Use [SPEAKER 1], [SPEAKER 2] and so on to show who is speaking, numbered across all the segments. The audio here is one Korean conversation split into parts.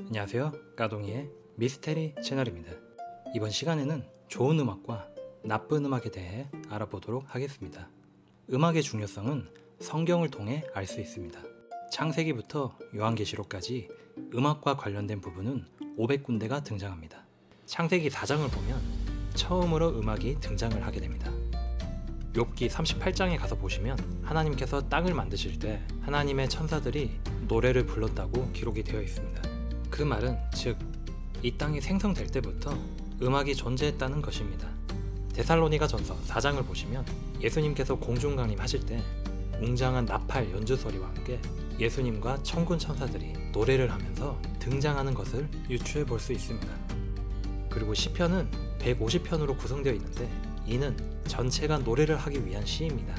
[SPEAKER 1] 안녕하세요, 까동이의 미스테리 채널입니다. 이번 시간에는 좋은 음악과 나쁜 음악에 대해 알아보도록 하겠습니다. 음악의 중요성은 성경을 통해 알 수 있습니다. 창세기부터 요한계시록까지 음악과 관련된 부분은 500군데가 등장합니다. 창세기 4장을 보면 처음으로 음악이 등장을 하게 됩니다. 욥기 38장에 가서 보시면 하나님께서 땅을 만드실 때 하나님의 천사들이 노래를 불렀다고 기록이 되어 있습니다. 그 말은 즉 이 땅이 생성될 때부터 음악이 존재했다는 것입니다. 데살로니가전서 4장을 보시면 예수님께서 공중강림하실 때 웅장한 나팔 연주소리와 함께 예수님과 천군 천사들이 노래를 하면서 등장하는 것을 유추해 볼 수 있습니다. 그리고 시편은 150편으로 구성되어 있는데 이는 전체가 노래를 하기 위한 시입니다.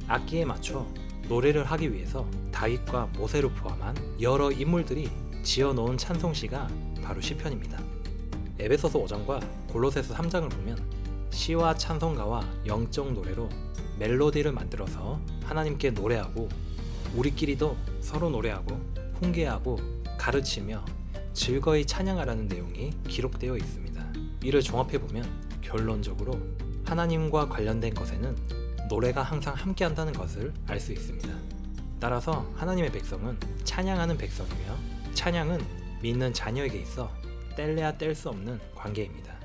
[SPEAKER 1] 악기에 맞춰 노래를 하기 위해서 다윗과 모세를 포함한 여러 인물들이 지어놓은 찬송시가 바로 시편입니다. 에베소서 5장과 골로새서 3장을 보면 시와 찬송가와 영적 노래로 멜로디를 만들어서 하나님께 노래하고 우리끼리도 서로 노래하고 훈계하고 가르치며 즐거이 찬양하라는 내용이 기록되어 있습니다. 이를 종합해보면 결론적으로 하나님과 관련된 것에는 노래가 항상 함께한다는 것을 알 수 있습니다. 따라서 하나님의 백성은 찬양하는 백성이며 찬양은 믿는 자녀에게 있어 뗄래야 뗄 수 없는 관계입니다.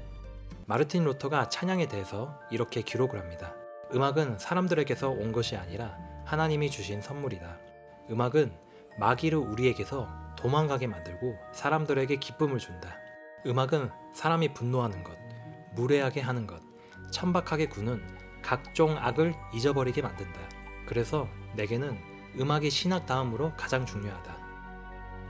[SPEAKER 1] 마르틴 루터가 찬양에 대해서 이렇게 기록을 합니다. 음악은 사람들에게서 온 것이 아니라 하나님이 주신 선물이다. 음악은 마귀를 우리에게서 도망가게 만들고 사람들에게 기쁨을 준다. 음악은 사람이 분노하는 것, 무례하게 하는 것, 천박하게 구는 각종 악을 잊어버리게 만든다. 그래서 내게는 음악이 신학 다음으로 가장 중요하다.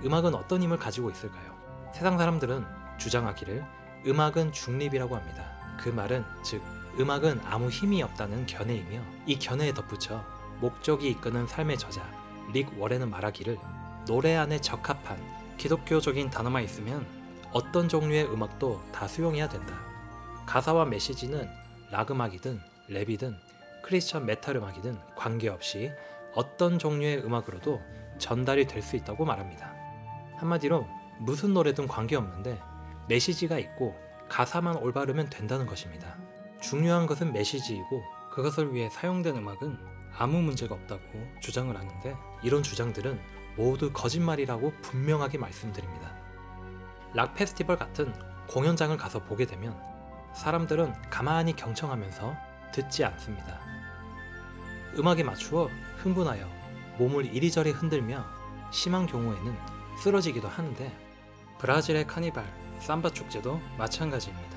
[SPEAKER 1] 음악은 어떤 힘을 가지고 있을까요? 세상 사람들은 주장하기를 음악은 중립이라고 합니다. 그 말은 즉 음악은 아무 힘이 없다는 견해이며 이 견해에 덧붙여 목적이 이끄는 삶의 저자 릭 워렌은 말하기를 노래 안에 적합한 기독교적인 단어만 있으면 어떤 종류의 음악도 다 수용해야 된다. 가사와 메시지는 락 음악이든 랩이든 크리스천 메탈 음악이든 관계없이 어떤 종류의 음악으로도 전달이 될 수 있다고 말합니다. 한마디로 무슨 노래든 관계없는데 메시지가 있고 가사만 올바르면 된다는 것입니다. 중요한 것은 메시지이고 그것을 위해 사용된 음악은 아무 문제가 없다고 주장을 하는데 이런 주장들은 모두 거짓말이라고 분명하게 말씀드립니다. 락 페스티벌 같은 공연장을 가서 보게 되면 사람들은 가만히 경청하면서 듣지 않습니다. 음악에 맞추어 흥분하여 몸을 이리저리 흔들며 심한 경우에는 쓰러지기도 하는데 브라질의 카니발, 삼바 축제도 마찬가지입니다.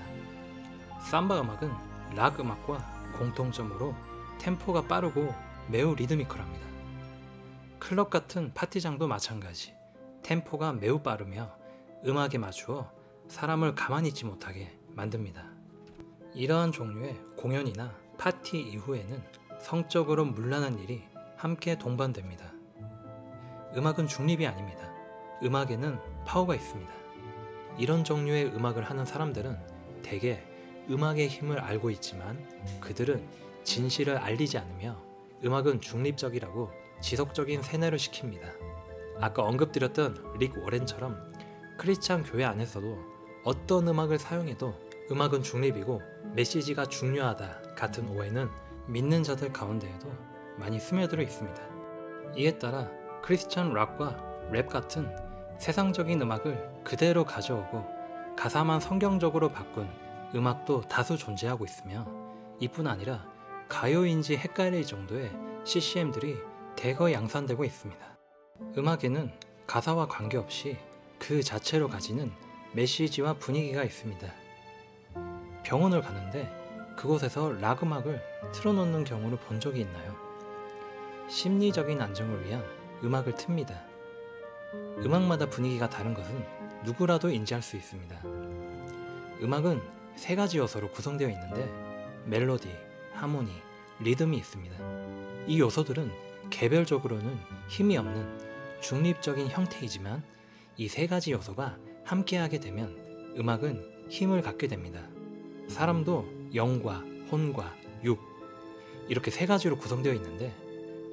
[SPEAKER 1] 삼바 음악은 락 음악과 공통점으로 템포가 빠르고 매우 리드미컬합니다. 클럽 같은 파티장도 마찬가지. 템포가 매우 빠르며 음악에 맞추어 사람을 가만히 있지 못하게 만듭니다. 이러한 종류의 공연이나 파티 이후에는 성적으로 문란한 일이 함께 동반됩니다. 음악은 중립이 아닙니다. 음악에는 파워가 있습니다. 이런 종류의 음악을 하는 사람들은 대개 음악의 힘을 알고 있지만 그들은 진실을 알리지 않으며 음악은 중립적이라고 지속적인 세뇌를 시킵니다. 아까 언급드렸던 릭 워렌처럼 크리스찬 교회 안에서도 어떤 음악을 사용해도 음악은 중립이고 메시지가 중요하다 같은 오해는 믿는 자들 가운데에도 많이 스며들어 있습니다. 이에 따라 크리스찬 락과 랩 같은 세상적인 음악을 그대로 가져오고 가사만 성경적으로 바꾼 음악도 다수 존재하고 있으며 이뿐 아니라 가요인지 헷갈릴 정도의 CCM들이 대거 양산되고 있습니다. 음악에는 가사와 관계없이 그 자체로 가지는 메시지와 분위기가 있습니다. 병원을 가는데 그곳에서 락 음악을 틀어놓는 경우를 본 적이 있나요? 심리적인 안정을 위한 음악을 틉니다. 음악마다 분위기가 다른 것은 누구라도 인지할 수 있습니다. 음악은 세 가지 요소로 구성되어 있는데 멜로디, 하모니, 리듬이 있습니다. 이 요소들은 개별적으로는 힘이 없는 중립적인 형태이지만 이 세 가지 요소가 함께하게 되면 음악은 힘을 갖게 됩니다. 사람도 영과 혼과 육 이렇게 세 가지로 구성되어 있는데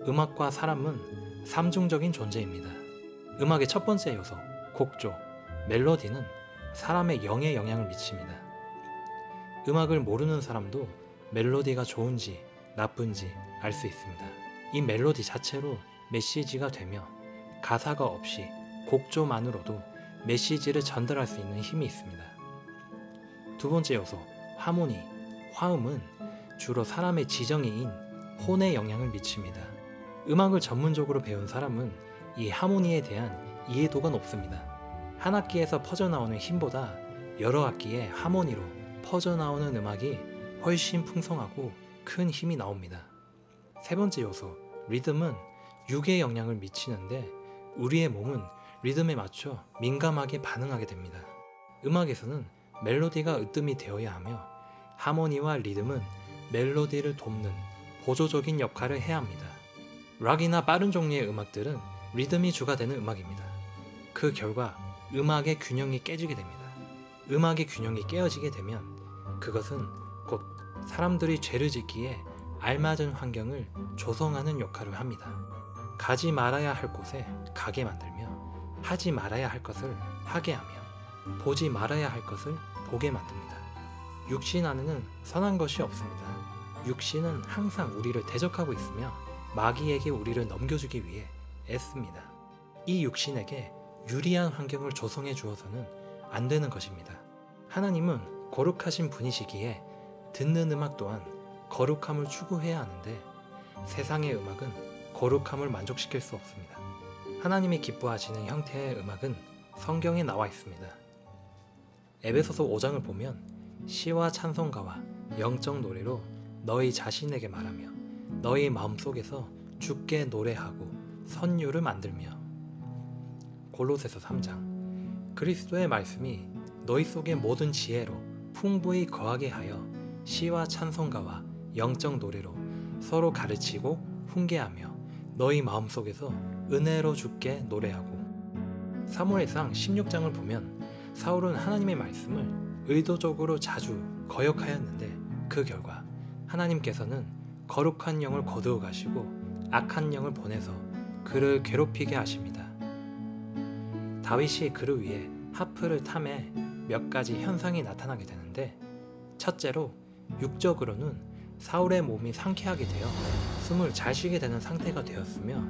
[SPEAKER 1] 음악과 사람은 삼중적인 존재입니다. 음악의 첫 번째 요소, 곡조. 멜로디는 사람의 영에 영향을 미칩니다. 음악을 모르는 사람도 멜로디가 좋은지 나쁜지 알 수 있습니다. 이 멜로디 자체로 메시지가 되며 가사가 없이 곡조만으로도 메시지를 전달할 수 있는 힘이 있습니다. 두 번째 요소, 하모니. 화음은 주로 사람의 지정이인 혼에 영향을 미칩니다. 음악을 전문적으로 배운 사람은 이 하모니에 대한 이해도가 높습니다. 한 악기에서 퍼져나오는 힘보다 여러 악기의 하모니로 퍼져나오는 음악이 훨씬 풍성하고 큰 힘이 나옵니다. 세 번째 요소, 리듬은 육에 영향을 미치는데 우리의 몸은 리듬에 맞춰 민감하게 반응하게 됩니다. 음악에서는 멜로디가 으뜸이 되어야 하며 하모니와 리듬은 멜로디를 돕는 보조적인 역할을 해야 합니다. 락이나 빠른 종류의 음악들은 리듬이 주가 되는 음악입니다. 그 결과 음악의 균형이 깨지게 됩니다. 음악의 균형이 깨어지게 되면 그것은 곧 사람들이 죄를 짓기에 알맞은 환경을 조성하는 역할을 합니다. 가지 말아야 할 곳에 가게 만들며 하지 말아야 할 것을 하게 하며 보지 말아야 할 것을 보게 만듭니다. 육신 안에는 선한 것이 없습니다. 육신은 항상 우리를 대적하고 있으며 마귀에게 우리를 넘겨주기 위해 애씁니다. 이 육신에게 유리한 환경을 조성해 주어서는 안 되는 것입니다. 하나님은 거룩하신 분이시기에 듣는 음악 또한 거룩함을 추구해야 하는데 세상의 음악은 거룩함을 만족시킬 수 없습니다. 하나님이 기뻐하시는 형태의 음악은 성경에 나와 있습니다. 에베소서 5장을 보면 시와 찬송가와 영적 노래로 너희 자신에게 말하며 너희 마음속에서 주께 노래하고 선율을 만들며 골로새서 3장 그리스도의 말씀이 너희 속의 모든 지혜로 풍부히 거하게 하여 시와 찬송가와 영적 노래로 서로 가르치고 훈계하며 너희 마음속에서 은혜로 주께 노래하고 사무엘상 16장을 보면 사울은 하나님의 말씀을 의도적으로 자주 거역하였는데 그 결과 하나님께서는 거룩한 영을 거두어 가시고 악한 영을 보내서 그를 괴롭히게 하십니다. 다윗이 그를 위해 하프를 탐해 몇 가지 현상이 나타나게 되는데 첫째로 육적으로는 사울의 몸이 상쾌하게 되어 숨을 잘 쉬게 되는 상태가 되었으며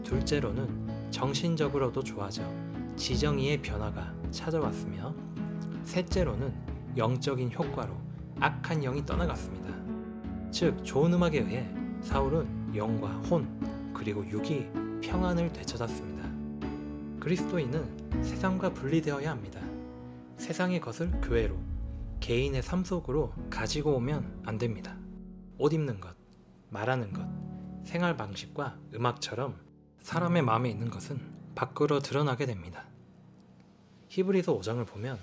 [SPEAKER 1] 둘째로는 정신적으로도 좋아져 지정의의 변화가 찾아왔으며 셋째로는 영적인 효과로 악한 영이 떠나갔습니다. 즉 좋은 음악에 의해 사울은 영과 혼 그리고 육이 평안을 되찾았습니다. 그리스도인은 세상과 분리되어야 합니다. 세상의 것을 교회로 개인의 삶 속으로 가지고 오면 안 됩니다. 옷 입는 것, 말하는 것, 생활 방식과 음악처럼 사람의 마음에 있는 것은 밖으로 드러나게 됩니다. 히브리서 5장을 보면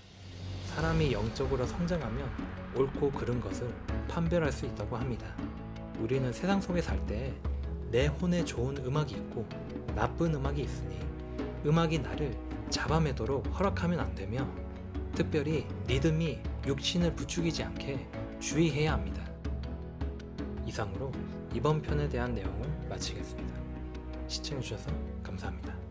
[SPEAKER 1] 사람이 영적으로 성장하면 옳고 그른 것을 판별할 수 있다고 합니다. 우리는 세상 속에 살 때 내 혼에 좋은 음악이 있고 나쁜 음악이 있으니 음악이 나를 잡아매도록 허락하면 안 되며 특별히 리듬이 육신을 부추기지 않게 주의해야 합니다. 이상으로 이번 편에 대한 내용을 마치겠습니다. 시청해주셔서 감사합니다.